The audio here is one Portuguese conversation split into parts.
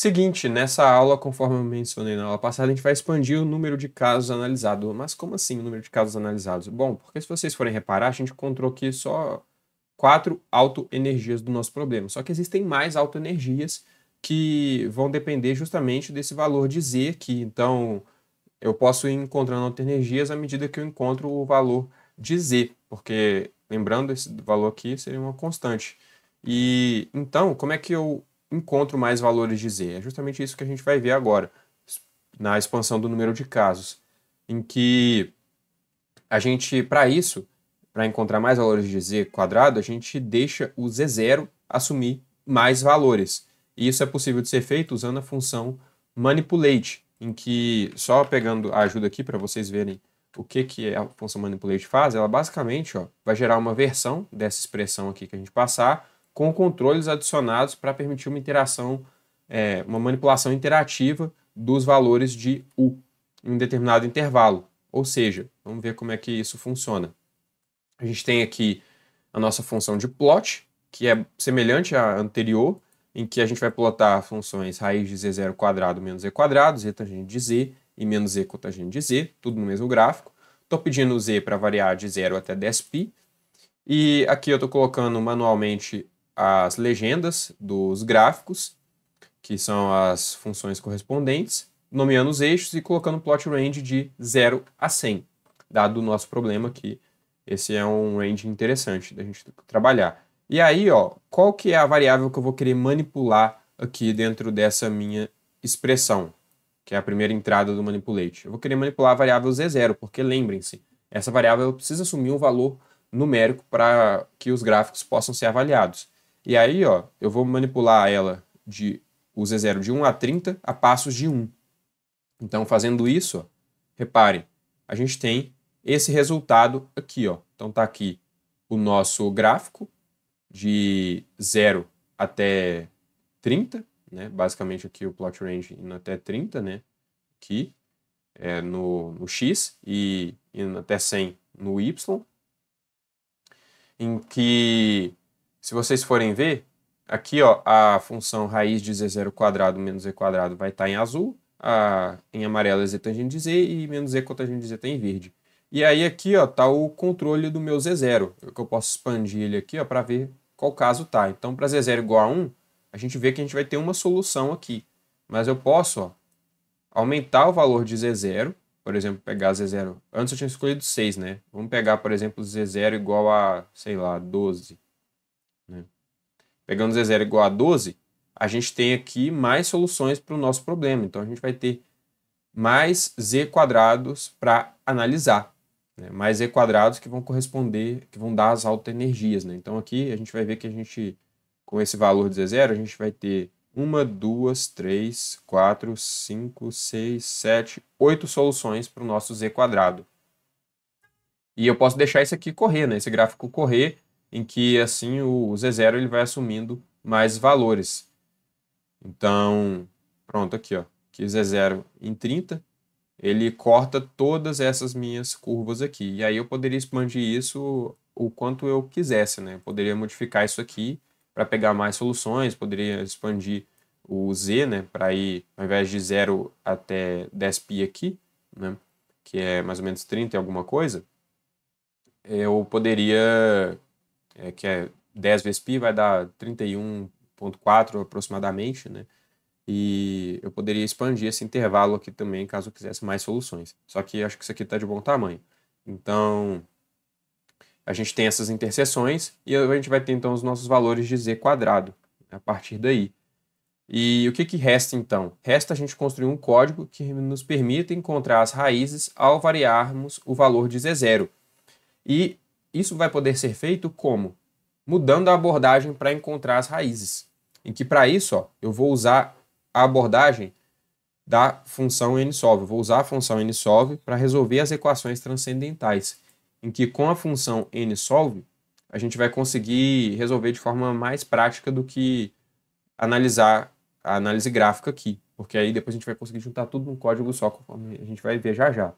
Seguinte, nessa aula, conforme eu mencionei na aula passada, a gente vai expandir o número de casos analisados. Mas como assim o número de casos analisados? Bom, porque se vocês forem reparar, a gente encontrou aqui só 4 autoenergias do nosso problema. Só que existem mais autoenergias que vão depender justamente desse valor de Z aqui. Então, eu posso ir encontrando autoenergias à medida que eu encontro o valor de Z, porque, lembrando, esse valor aqui seria uma constante. E então, como é que eu encontro mais valores de Z? É justamente isso que a gente vai ver agora, na expansão do número de casos, em que a gente, para isso, para encontrar mais valores de Z quadrado, a gente deixa o Z0 assumir mais valores. E isso é possível de ser feito usando a função manipulate, em que, só pegando a ajuda aqui para vocês verem o que a função manipulate faz, ela basicamente vai gerar uma versão dessa expressão aqui que a gente passar, com controles adicionados para permitir uma interação, uma manipulação interativa dos valores de U em um determinado intervalo. Ou seja, vamos ver como é que isso funciona. A gente tem aqui a nossa função de plot, que é semelhante à anterior, em que a gente vai plotar funções raiz de z0 quadrado menos z quadrado, z tangente de z e menos z cotangente de z, tudo no mesmo gráfico. Estou pedindo o z para variar de 0 até 10π. E aqui eu estou colocando manualmente as legendas dos gráficos, que são as funções correspondentes, nomeando os eixos e colocando plot range de 0 a 100, dado o nosso problema que esse é um range interessante da gente trabalhar. E aí, qual que é a variável que eu vou querer manipular aqui dentro dessa minha expressão, que é a primeira entrada do manipulate? Eu vou querer manipular a variável Z0, porque lembrem-se, essa variável precisa assumir um valor numérico para que os gráficos possam ser avaliados. E aí, eu vou manipular ela o Z0 de 1 a 30 a passos de 1. Então, fazendo isso, reparem, a gente tem esse resultado aqui. Então, está aqui o nosso gráfico de 0 até 30, né? Basicamente aqui o plot range indo até 30, né? Aqui no X e indo até 100 no Y, em que, se vocês forem ver, aqui a função raiz de z0 quadrado menos z quadrado vai estar em azul, em amarelo é z tangente de z e menos z cotangente de z está em verde. E aí aqui está o controle do meu z0, que eu posso expandir ele aqui para ver qual caso está. Então, para z0 igual a 1, a gente vê que a gente vai ter uma solução aqui. Mas eu posso aumentar o valor de z0, por exemplo, pegar z0, antes eu tinha escolhido 6, né? Vamos pegar, por exemplo, z0 igual a, sei lá, 12. Né? Pegando z0 igual a 12, a gente tem aqui mais soluções para o nosso problema. Então, a gente vai ter mais z quadrados para analisar. Né? Mais z quadrados que vão corresponder, que vão dar as autoenergias. Né? Então, aqui a gente vai ver que a gente, com esse valor de z0, a gente vai ter 1, 2, 3, 4, 5, 6, 7, 8 soluções para o nosso z quadrado. E eu posso deixar isso aqui correr, né? Esse gráfico correr, em que assim o z0 ele vai assumindo mais valores. Então, pronto, aqui, aqui z0 em 30, ele corta todas essas minhas curvas aqui. E aí eu poderia expandir isso o quanto eu quisesse, né? Eu poderia modificar isso aqui para pegar mais soluções, poderia expandir o z, né, para ir, ao invés de 0 até 10π aqui, né, que é mais ou menos 30 e alguma coisa, eu poderia, que é 10 vezes π vai dar 31,4 aproximadamente, né, e eu poderia expandir esse intervalo aqui também, caso eu quisesse mais soluções. Só que acho que isso aqui está de bom tamanho. Então, a gente tem essas interseções e a gente vai ter então os nossos valores de z quadrado a partir daí. E o que resta então? Resta a gente construir um código que nos permita encontrar as raízes ao variarmos o valor de z0. E isso vai poder ser feito como? Mudando a abordagem para encontrar as raízes. Em que para isso eu vou usar a abordagem da função nsolve. Eu vou usar a função nsolve para resolver as equações transcendentais. Em que com a função nsolve a gente vai conseguir resolver de forma mais prática do que analisar a análise gráfica aqui, porque aí depois a gente vai conseguir juntar tudo num código só, conforme a gente vai ver já já.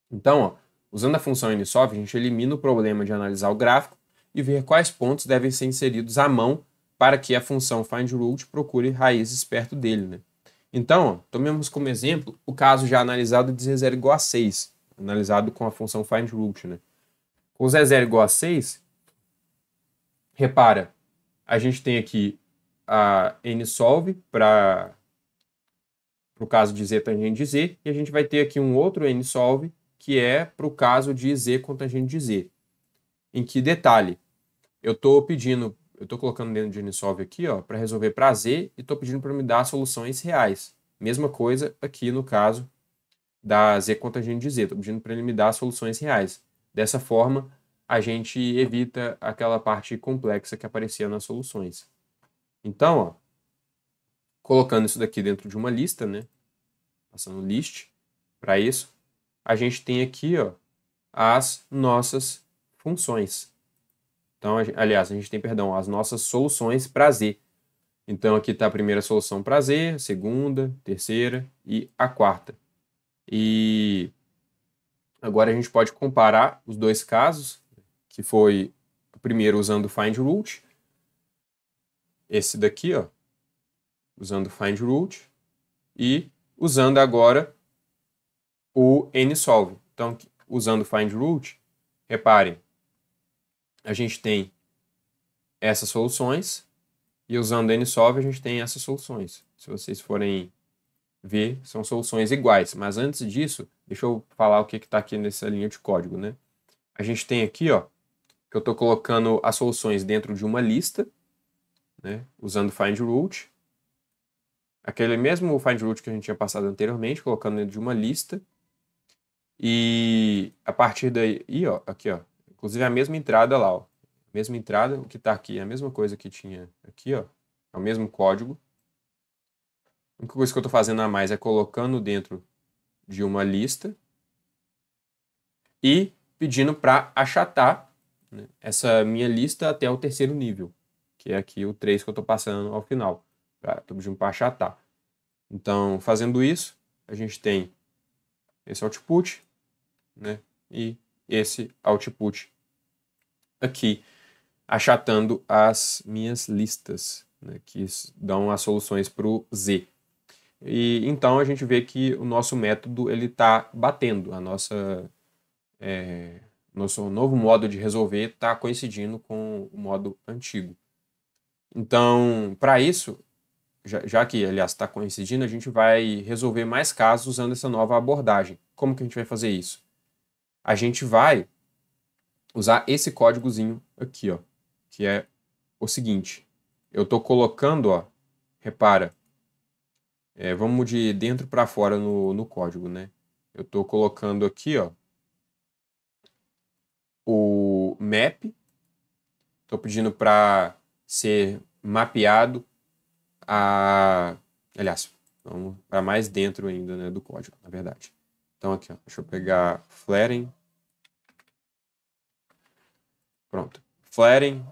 Então, usando a função nsolve, a gente elimina o problema de analisar o gráfico e ver quais pontos devem ser inseridos à mão para que a função findRoot procure raízes perto dele, né? Então, ó, tomemos como exemplo o caso já analisado de z0 igual a 6, analisado com a função findRoot, né? Com z0 igual a 6, repara, a gente tem aqui a nsolve para o caso de z tangente de z, e a gente vai ter aqui um outro nsolve que é para o caso de z com tangente de z. Em que detalhe, eu estou colocando dentro de nsolve aqui, ó, para resolver para z e estou pedindo para me dar soluções reais. Mesma coisa aqui no caso da z com tangente de z, estou pedindo para ele me dar soluções reais. Dessa forma, a gente evita aquela parte complexa que aparecia nas soluções. Então, ó, colocando isso daqui dentro de uma lista, né, passando list para isso, a gente tem aqui, ó, as nossas funções. Então, aliás, a gente tem, perdão, as nossas soluções para z. Então, aqui está a primeira solução para z, a segunda, terceira e a quarta. E agora a gente pode comparar os dois casos, que foi o primeiro usando o findRoot, esse daqui, ó, usando o findRoot, e usando agora o nsolve. Então, usando o findRoot, reparem, a gente tem essas soluções, e usando o nsolve a gente tem essas soluções. Se vocês forem ver, são soluções iguais. Mas antes disso, deixa eu falar o que está aqui nessa linha de código, né? A gente tem aqui, ó, que eu estou colocando as soluções dentro de uma lista, né, usando o findRoot. Aquele mesmo findRoot que a gente tinha passado anteriormente, colocando dentro de uma lista. E a partir daí, ó, aqui, ó, inclusive a mesma entrada lá, ó. Mesma entrada, o que está aqui é a mesma coisa que tinha aqui, ó. É o mesmo código. A única coisa que eu estou fazendo a mais é colocando dentro de uma lista e pedindo para achatar, né, essa minha lista até o terceiro nível, que é aqui o 3 que eu estou passando ao final. Estou pedindo para achatar. Então, fazendo isso, a gente tem esse output, né, e esse output aqui, achatando as minhas listas, né, que dão as soluções para o z. E então a gente vê que o nosso método ele está batendo, nosso novo modo de resolver está coincidindo com o modo antigo. Então, para isso, já que, aliás, está coincidindo, a gente vai resolver mais casos usando essa nova abordagem. Como que a gente vai fazer isso? A gente vai usar esse códigozinho aqui, ó, que é o seguinte. Eu estou colocando, ó, repara, vamos de dentro para fora no código, né? Eu estou colocando aqui, ó, o map. Estou pedindo para ser mapeado aliás, vamos para mais dentro ainda, né, do código, na verdade. Então aqui, ó, deixa eu pegar flaring. Pronto. Flaring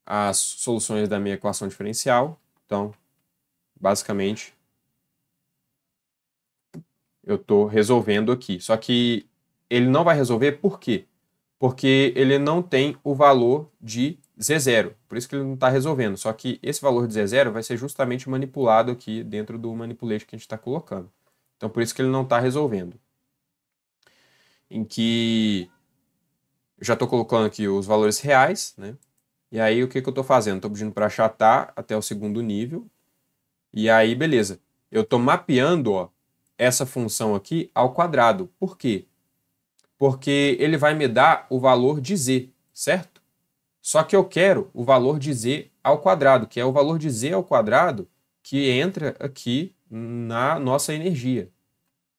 as soluções da minha equação diferencial. Então, basicamente, eu estou resolvendo aqui. Só que ele não vai resolver por quê? Porque ele não tem o valor de Z0. Por isso que ele não está resolvendo. Só que esse valor de Z0 vai ser justamente manipulado aqui dentro do manipulate que a gente está colocando. Então, por isso que ele não está resolvendo. Em que eu já estou colocando aqui os valores reais, né? E aí, o que eu estou fazendo? Estou pedindo para achatar até o segundo nível. E aí, beleza. Eu estou mapeando, ó, essa função aqui ao quadrado. Por quê? Porque ele vai me dar o valor de z, certo? Só que eu quero o valor de z ao quadrado, que é o valor de z ao quadrado que entra aqui na nossa energia.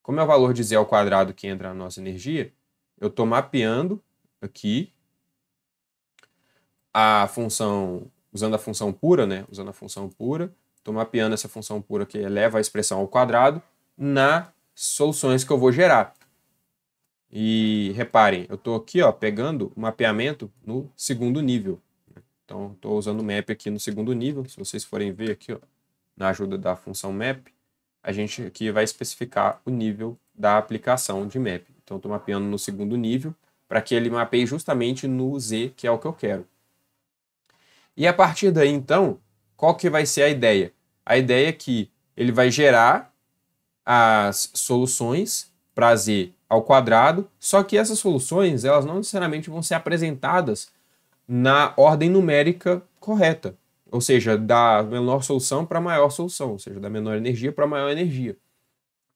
Como é o valor de z ao quadrado que entra na nossa energia, eu estou mapeando aqui a função, usando a função pura, né? Usando a função pura, estou mapeando essa função pura que eleva a expressão ao quadrado nas soluções que eu vou gerar. E reparem, eu estou aqui, ó, pegando o mapeamento no segundo nível. Então, estou usando o map aqui no segundo nível. Se vocês forem ver aqui, ó, na ajuda da função map, a gente aqui vai especificar o nível da aplicação de map. Então, estou mapeando no segundo nível para que ele mapeie justamente no z, que é o que eu quero. E a partir daí, então, qual que vai ser a ideia? A ideia é que ele vai gerar as soluções para z ao quadrado, só que essas soluções elas não necessariamente vão ser apresentadas na ordem numérica correta, ou seja, da menor solução para a maior solução, ou seja, da menor energia para a maior energia.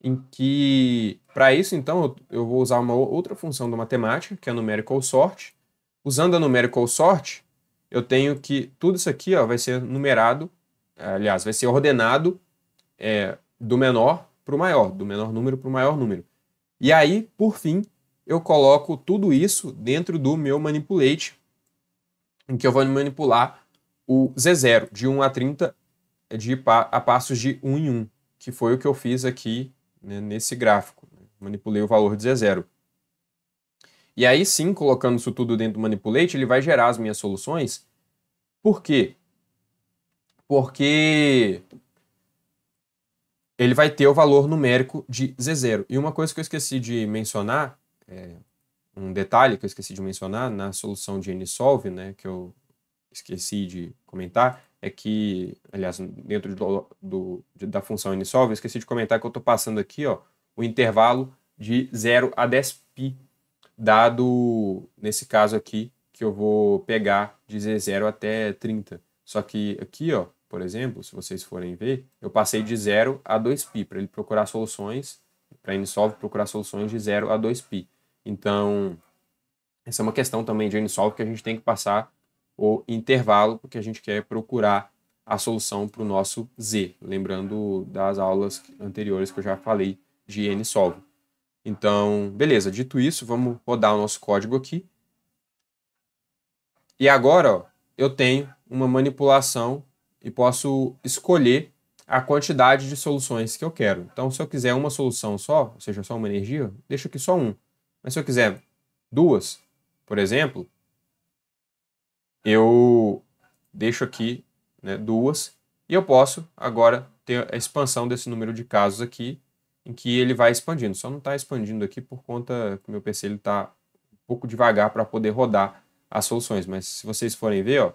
Em que, para isso, então, eu vou usar uma outra função da matemática, que é a numerical sort. Usando a numerical sort, eu tenho que tudo isso aqui ó, vai ser numerado, aliás, vai ser ordenado do menor para o maior, do menor número para o maior número. E aí, por fim, eu coloco tudo isso dentro do meu manipulate, em que eu vou manipular o Z0, de 1 a 30, a passos de 1 em 1, que foi o que eu fiz aqui, né, nesse gráfico. Manipulei o valor de Z0. E aí sim, colocando isso tudo dentro do manipulate, ele vai gerar as minhas soluções. Por quê? Porque ele vai ter o valor numérico de Z0. E uma coisa que eu esqueci de mencionar, um detalhe que eu esqueci de mencionar na solução de NSolve, né, que eu esqueci de comentar, é que, aliás, dentro da função NSolve, eu esqueci de comentar que eu estou passando aqui ó, o intervalo de 0 a 10π, dado, nesse caso aqui, que eu vou pegar de Z0 até 30. Só que aqui, ó, por exemplo, se vocês forem ver, eu passei de 0 a 2π, para ele procurar soluções, para NSolve procurar soluções de 0 a 2π. Então, essa é uma questão também de NSolve que a gente tem que passar o intervalo, porque a gente quer procurar a solução para o nosso Z, lembrando das aulas anteriores que eu já falei de NSolve. Então, beleza, dito isso, vamos rodar o nosso código aqui. E agora, ó, eu tenho uma manipulação e posso escolher a quantidade de soluções que eu quero. Então, se eu quiser uma solução só, ou seja, só uma energia, deixo aqui só um. Mas se eu quiser duas, por exemplo, eu deixo aqui, né, duas, e eu posso agora ter a expansão desse número de casos aqui, em que ele vai expandindo. Só não está expandindo aqui por conta que o meu PC está um pouco devagar para poder rodar as soluções. Mas se vocês forem ver, ó,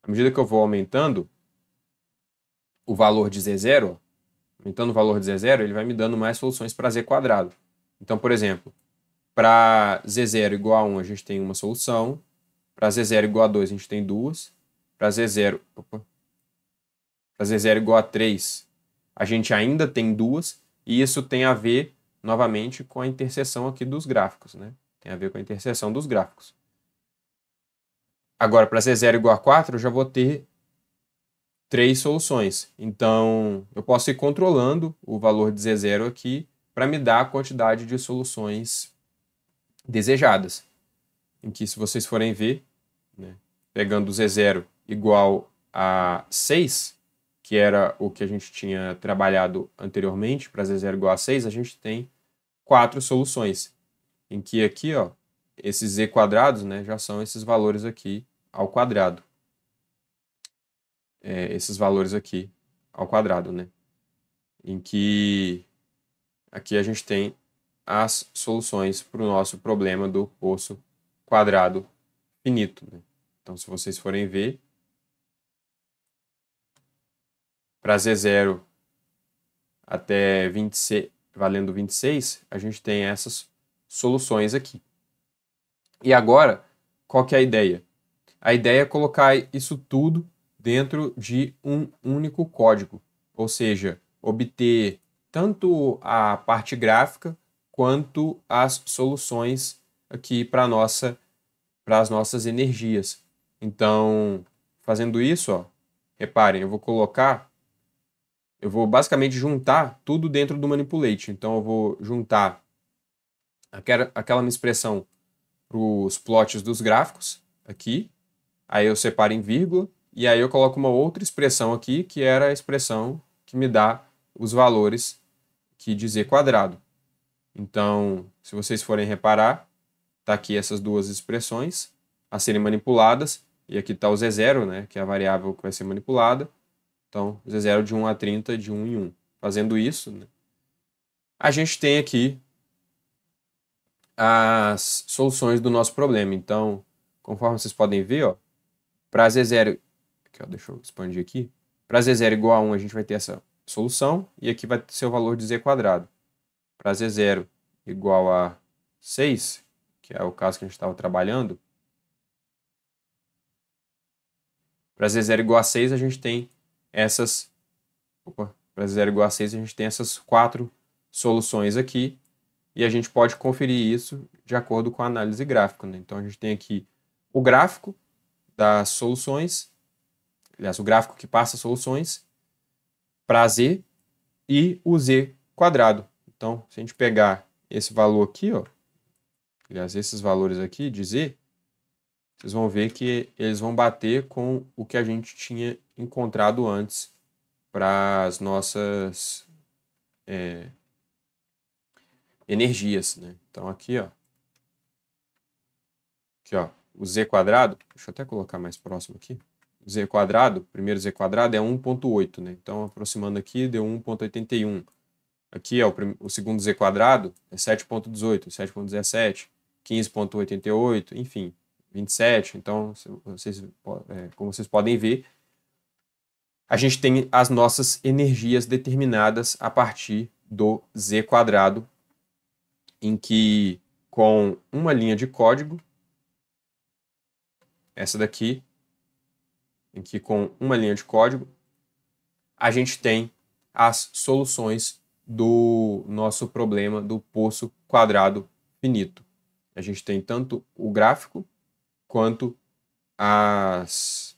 à medida que eu vou aumentando o valor de Z0, aumentando o valor de Z0, ele vai me dando mais soluções para Z quadrado. Então, por exemplo, para Z0 igual a 1, a gente tem uma solução. Para Z0 igual a 2, a gente tem duas. Para Z0 igual a 3, a gente ainda tem duas. E isso tem a ver, novamente, com a interseção aqui dos gráficos, né? Tem a ver com a interseção dos gráficos. Agora, para Z0 igual a 4, eu já vou ter 3 soluções. Então, eu posso ir controlando o valor de Z0 aqui para me dar a quantidade de soluções desejadas. Em que, se vocês forem ver, né, pegando Z0 igual a 6, que era o que a gente tinha trabalhado anteriormente, para Z0 igual a 6, a gente tem 4 soluções. Em que aqui, ó, esses Z quadrados, né, já são esses valores aqui ao quadrado. Esses valores aqui ao quadrado, né? Em que aqui a gente tem as soluções para o nosso problema do poço quadrado finito, né? Então, se vocês forem ver, para Z0 até 26, valendo 26, a gente tem essas soluções aqui. E agora, qual que é a ideia? A ideia é colocar isso tudo dentro de um único código, ou seja, obter tanto a parte gráfica quanto as soluções aqui para as nossas energias. Então, fazendo isso, ó, reparem, eu vou basicamente juntar tudo dentro do manipulate. Então, eu vou juntar aquela minha expressão para os plots dos gráficos aqui, aí eu separo em vírgula, e aí eu coloco uma outra expressão aqui, que era a expressão que me dá os valores aqui de z quadrado. Então, se vocês forem reparar, tá aqui essas duas expressões a serem manipuladas, e aqui está o Z0, né, que é a variável que vai ser manipulada. Então, Z0 de 1 a 30, de 1 em 1. Fazendo isso, né, a gente tem aqui as soluções do nosso problema. Então, conforme vocês podem ver, ó, para Z0, aqui, ó, deixa eu expandir aqui. Para z0 igual a 1, a gente vai ter essa solução, e aqui vai ser o valor de z quadrado. Para z0 igual a 6, que é o caso que a gente estava trabalhando, para z0 igual a 6, a gente tem essas... para z0 igual a 6, a gente tem essas 4 soluções aqui, e a gente pode conferir isso de acordo com a análise gráfica, né? Então, a gente tem aqui o gráfico das soluções, aliás, o gráfico que passa soluções para z e o z quadrado. Então, se a gente pegar esse valor aqui, ó, aliás, esses valores aqui de z, vocês vão ver que eles vão bater com o que a gente tinha encontrado antes para as nossas energias, né? Então, aqui, ó, o z quadrado, deixa eu até colocar mais próximo aqui, z quadrado, primeiro z quadrado é 1,8, né? Então, aproximando aqui, deu 1,81. Aqui, ó, o segundo z quadrado é 7,18, 7,17, 15,88, enfim, 27. Então, como vocês podem ver, a gente tem as nossas energias determinadas a partir do z quadrado, em que, com uma linha de código, essa daqui, em que com uma linha de código, a gente tem as soluções do nosso problema do poço quadrado finito. A gente tem tanto o gráfico quanto as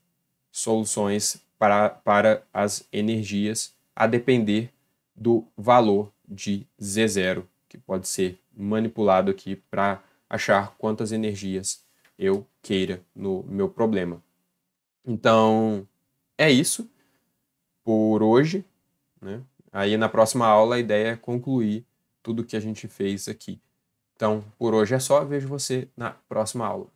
soluções para as energias, a depender do valor de Z0, que pode ser manipulado aqui para achar quantas energias eu queira no meu problema. Então, é isso por hoje, né? Aí na próxima aula a ideia é concluir tudo que a gente fez aqui. Então, por hoje é só. Vejo você na próxima aula.